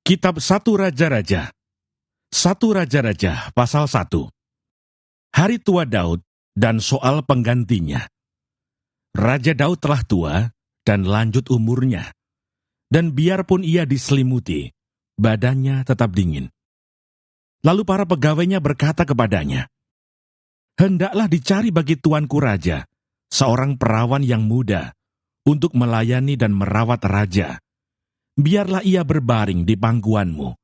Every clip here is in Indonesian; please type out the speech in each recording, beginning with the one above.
Kitab 1 Raja-Raja. 1 Raja-Raja pasal 1. Hari tua Daud dan soal penggantinya. Raja Daud telah tua dan lanjut umurnya. Dan biarpun ia diselimuti, badannya tetap dingin. Lalu para pegawainya berkata kepadanya, "Hendaklah dicari bagi tuanku raja, seorang perawan yang muda, untuk melayani dan merawat raja. Biarlah ia berbaring di pangkuanmu,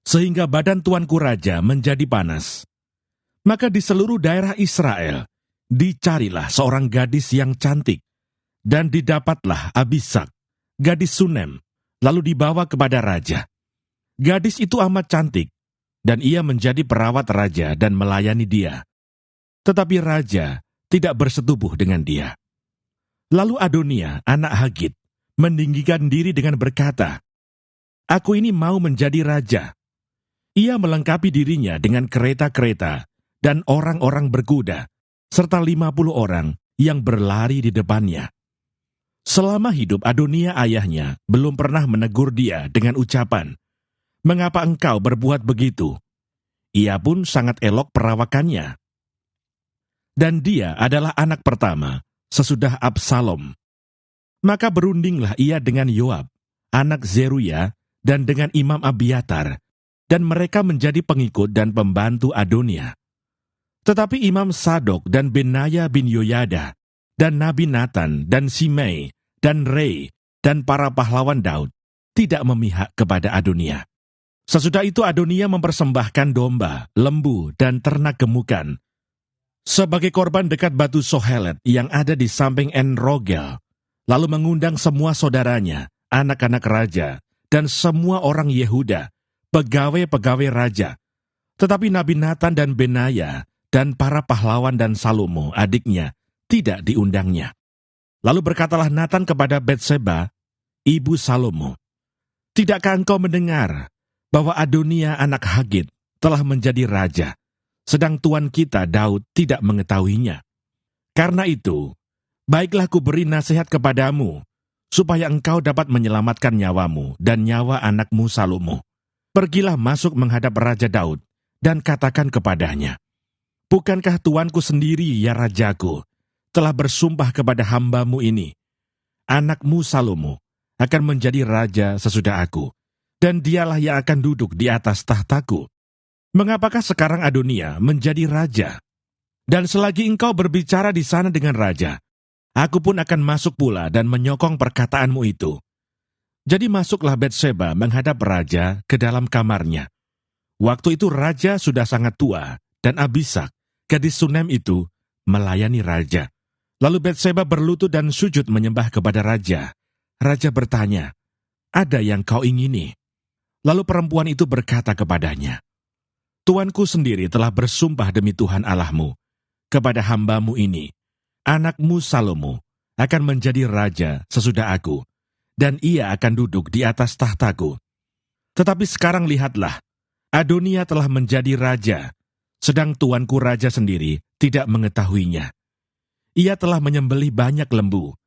sehingga badan tuanku raja menjadi panas." Maka di seluruh daerah Israel, dicarilah seorang gadis yang cantik, dan didapatlah Abisak, gadis Sunem, lalu dibawa kepada raja. Gadis itu amat cantik, dan ia menjadi perawat raja dan melayani dia. Tetapi raja tidak bersetubuh dengan dia. Lalu Adonia, anak Hagit, meninggikan diri dengan berkata, "Aku ini mau menjadi raja." Ia melengkapi dirinya dengan kereta-kereta dan orang-orang berkuda, serta 50 orang yang berlari di depannya. Selama hidup Adonia ayahnya belum pernah menegur dia dengan ucapan, "Mengapa engkau berbuat begitu?" Ia pun sangat elok perawakannya. Dan dia adalah anak pertama sesudah Absalom. Maka berundinglah ia dengan Yoab, anak Zeruya, dan dengan Imam Abiatar, dan mereka menjadi pengikut dan pembantu Adonia. Tetapi Imam Sadok dan Benaya bin Yoyada, dan Nabi Nathan, dan Simei, dan Rei, dan para pahlawan Daud, tidak memihak kepada Adonia. Sesudah itu Adonia mempersembahkan domba, lembu, dan ternak gemukan, sebagai korban dekat batu Sohelet yang ada di samping En-Rogel, lalu mengundang semua saudaranya, anak-anak raja, dan semua orang Yehuda, pegawai-pegawai raja. Tetapi Nabi Nathan dan Benaya, dan para pahlawan dan Salomo, adiknya, tidak diundangnya. Lalu berkatalah Nathan kepada Betseba, ibu Salomo, "Tidakkah engkau mendengar bahwa Adonia anak Hagit telah menjadi raja, sedang tuan kita Daud tidak mengetahuinya? Karena itu, baiklah ku beri nasihat kepadamu, supaya engkau dapat menyelamatkan nyawamu dan nyawa anakmu Salomo. Pergilah masuk menghadap Raja Daud, dan katakan kepadanya, 'Bukankah tuanku sendiri, ya rajaku, telah bersumpah kepada hambamu ini, anakmu Salomo akan menjadi raja sesudah aku, dan dialah yang akan duduk di atas tahtaku. Mengapakah sekarang Adonia menjadi raja? Dan selagi engkau berbicara di sana dengan raja, aku pun akan masuk pula dan menyokong perkataanmu itu.' Jadi masuklah Betseba menghadap raja ke dalam kamarnya. Waktu itu raja sudah sangat tua, dan Abisak, gadis Sunem itu, melayani raja. Lalu Betseba berlutut dan sujud menyembah kepada raja. Raja bertanya, 'Ada yang kau ingini?' Lalu perempuan itu berkata kepadanya, 'Tuanku sendiri telah bersumpah demi Tuhan Allahmu, kepada hambamu ini, anakmu Salomo akan menjadi raja sesudah aku, dan ia akan duduk di atas tahtaku. Tetapi sekarang lihatlah, Adonia telah menjadi raja, sedang tuanku raja sendiri tidak mengetahuinya. Ia telah menyembelih banyak lembu,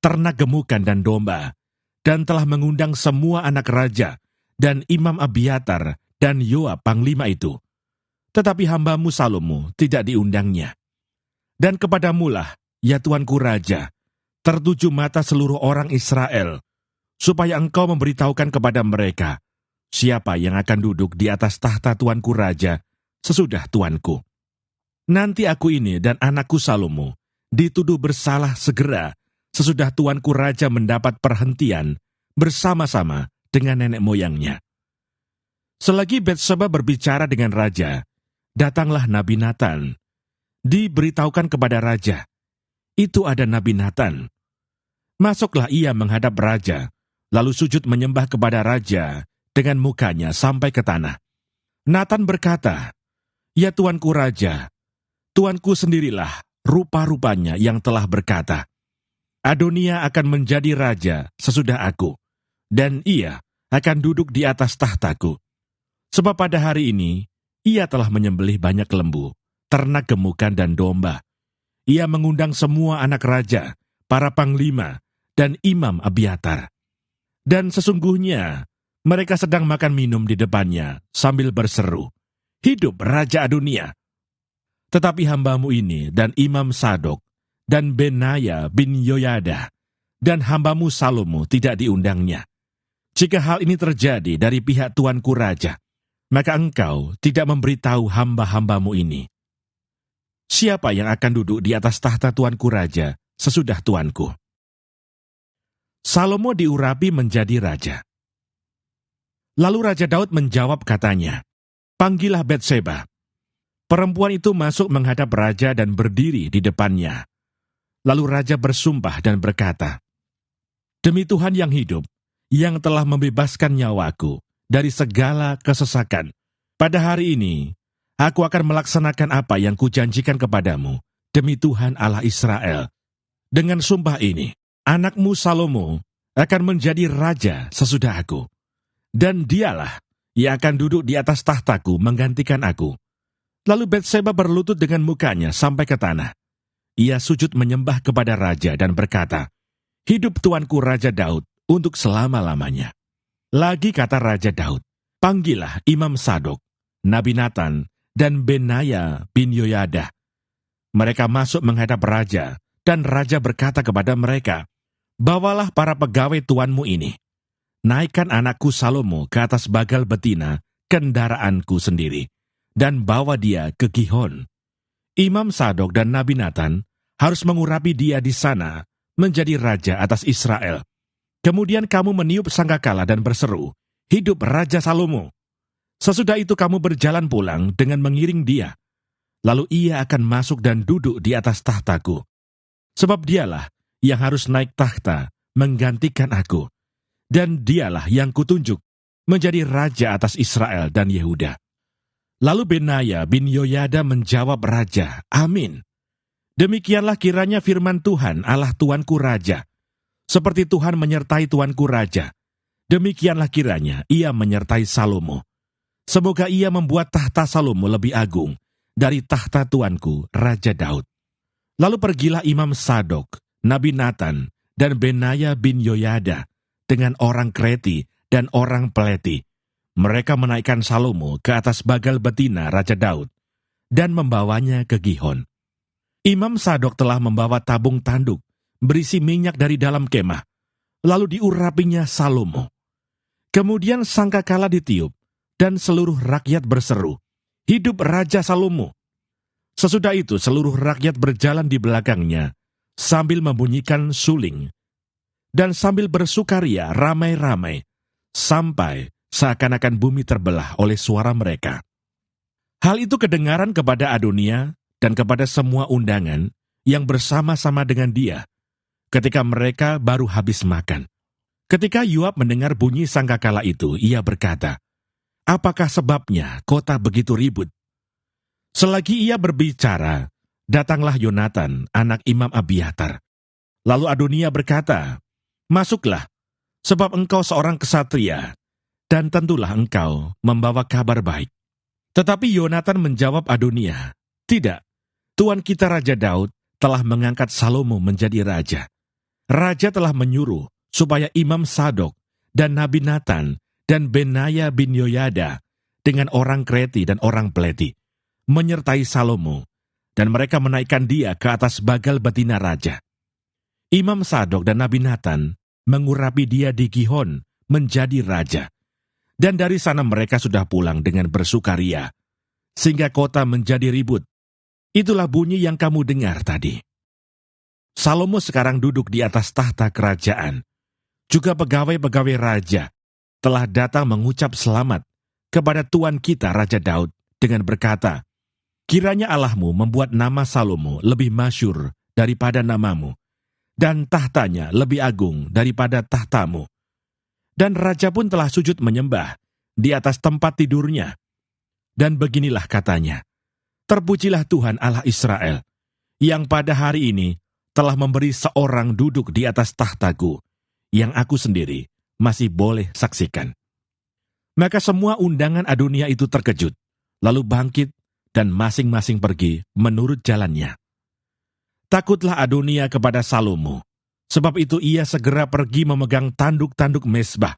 ternak gemukan dan domba, dan telah mengundang semua anak raja, dan Imam Abiatar, dan Yoab panglima itu. Tetapi hambamu Salomo tidak diundangnya. Dan kepadamulah, ya tuanku raja, tertuju mata seluruh orang Israel, supaya engkau memberitahukan kepada mereka, siapa yang akan duduk di atas tahta tuanku raja, sesudah tuanku. Nanti aku ini dan anakku Salomo dituduh bersalah segera sesudah tuanku raja mendapat perhentian bersama-sama dengan nenek moyangnya." Selagi Betseba berbicara dengan raja, datanglah Nabi Nathan. Diberitahukan kepada raja, "Itu ada Nabi Nathan." Masuklah ia menghadap raja, lalu sujud menyembah kepada raja dengan mukanya sampai ke tanah. Nathan berkata, "Ya tuanku raja, tuanku sendirilah rupa-rupanya yang telah berkata, 'Adonia akan menjadi raja sesudah aku, dan ia akan duduk di atas tahtaku.' Sebab pada hari ini, ia telah menyembelih banyak lembu, ternak gemukan dan domba. Ia mengundang semua anak raja, para panglima, dan Imam Abiatar. Dan sesungguhnya, Mereka sedang makan minum di depannya sambil berseru, "Hidup Raja Adonia!" Tetapi hambamu ini dan Imam Sadok dan Benaya bin Yoyada dan hambamu Salomo tidak diundangnya. Jika hal ini terjadi dari pihak tuanku raja, maka engkau tidak memberitahu hamba-hambamu ini. Siapa yang akan duduk di atas tahta tuanku raja sesudah tuanku? Salomo diurapi menjadi raja. Lalu Raja Daud menjawab katanya, "Panggillah Batseba." Perempuan itu masuk menghadap raja dan berdiri di depannya. Lalu raja bersumpah dan berkata, "Demi Tuhan yang hidup, yang telah membebaskan nyawaku dari segala kesesakan, pada hari ini aku akan melaksanakan apa yang kujanjikan kepadamu, demi Tuhan Allah Israel. Dengan sumpah ini, anakmu Salomo akan menjadi raja sesudah aku, dan dialah yang akan duduk di atas tahtaku menggantikan aku." Lalu Batseba berlutut dengan mukanya sampai ke tanah. Ia sujud menyembah kepada raja dan berkata, "Hidup tuanku Raja Daud untuk selama-lamanya." Lagi kata Raja Daud, "Panggillah Imam Sadok, Nabi Natan, dan Benaya bin Yoyada." Mereka masuk menghadap raja, dan raja berkata kepada mereka, "Bawalah para pegawai tuanmu ini. Naikkan anakku Salomo ke atas bagal betina kendaraanku sendiri, dan bawa dia ke Gihon. Imam Sadok dan Nabi Natan harus mengurapi dia di sana menjadi raja atas Israel. Kemudian kamu meniup sangkakala dan berseru, 'Hidup Raja Salomo!' Sesudah itu kamu berjalan pulang dengan mengiring dia. Lalu ia akan masuk dan duduk di atas tahtaku. Sebab dialah yang harus naik tahta menggantikan aku. Dan dialah yang kutunjuk menjadi raja atas Israel dan Yehuda." Lalu Benaya bin Yoyada menjawab raja, "Amin. Demikianlah kiranya firman Tuhan Allah tuanku raja. Seperti Tuhan menyertai tuanku raja, demikianlah kiranya ia menyertai Salomo. Semoga ia membuat tahta Salomo lebih agung dari tahta tuanku Raja Daud." Lalu pergilah Imam Sadok, Nabi Natan, dan Benaya bin Yoyada dengan orang Kreti dan orang Peleti. Mereka menaikkan Salomo ke atas bagal betina Raja Daud dan membawanya ke Gihon. Imam Sadok telah membawa tabung tanduk berisi minyak dari dalam kemah, lalu diurapinya Salomo. Kemudian sangkakala ditiup, dan seluruh rakyat berseru, "Hidup Raja Salomo!" Sesudah itu seluruh rakyat berjalan di belakangnya sambil membunyikan suling dan sambil bersukaria ramai-ramai, sampai seakan-akan bumi terbelah oleh suara mereka. Hal itu kedengaran kepada Adonia dan kepada semua undangan yang bersama-sama dengan dia ketika mereka baru habis makan. Ketika Yoab mendengar bunyi sangkakala itu, ia berkata, "Apakah sebabnya kota begitu ribut?" Selagi ia berbicara, datanglah Yonatan, anak Imam Abiatar. Lalu Adonia berkata, "Masuklah, sebab engkau seorang kesatria, dan tentulah engkau membawa kabar baik." Tetapi Yonatan menjawab Adonia, "Tidak, tuan kita Raja Daud telah mengangkat Salomo menjadi raja. Raja telah menyuruh supaya Imam Sadok dan Nabi Natan dan Benaya bin Yoyada dengan orang Kreti dan orang Peleti menyertai Salomo, dan mereka menaikkan dia ke atas bagal betina raja. Imam Sadok dan Nabi Natan mengurapi dia di Gihon menjadi raja. Dan dari sana mereka sudah pulang dengan bersukaria, sehingga kota menjadi ribut. Itulah bunyi yang kamu dengar tadi." Salomo sekarang duduk di atas tahta kerajaan. Juga pegawai-pegawai raja telah datang mengucap selamat kepada tuan kita Raja Daud dengan berkata, "Kiranya Allahmu membuat nama Salomo lebih masyhur daripada namamu, dan tahtanya lebih agung daripada tahtamu." Dan raja pun telah sujud menyembah di atas tempat tidurnya. Dan beginilah katanya, "Terpujilah Tuhan Allah Israel, yang pada hari ini telah memberi seorang duduk di atas tahtaku, yang aku sendiri masih boleh saksikan." Maka semua undangan Adonia itu terkejut, lalu bangkit dan masing-masing pergi menurut jalannya. Takutlah Adonia kepada Salomo, sebab itu ia segera pergi memegang tanduk-tanduk mezbah.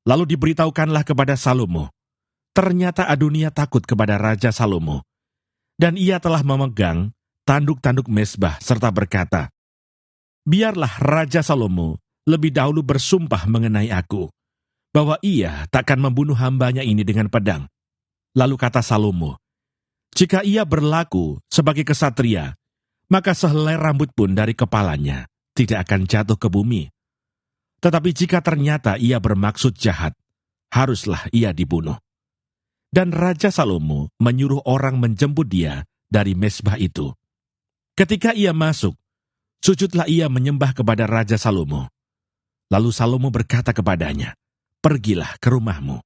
Lalu diberitahukanlah kepada Salomo. Ternyata Adonia takut kepada Raja Salomo, dan ia telah memegang tanduk-tanduk mezbah serta berkata, "Biarlah Raja Salomo lebih dahulu bersumpah mengenai aku, bahwa ia takkan membunuh hambanya ini dengan pedang." Lalu kata Salomo, "Jika ia berlaku sebagai kesatria, maka sehelai rambut pun dari kepalanya tidak akan jatuh ke bumi. Tetapi jika ternyata ia bermaksud jahat, haruslah ia dibunuh." Dan Raja Salomo menyuruh orang menjemput dia dari mezbah itu. Ketika ia masuk, sujudlah ia menyembah kepada Raja Salomo. Lalu Salomo berkata kepadanya, "Pergilah ke rumahmu."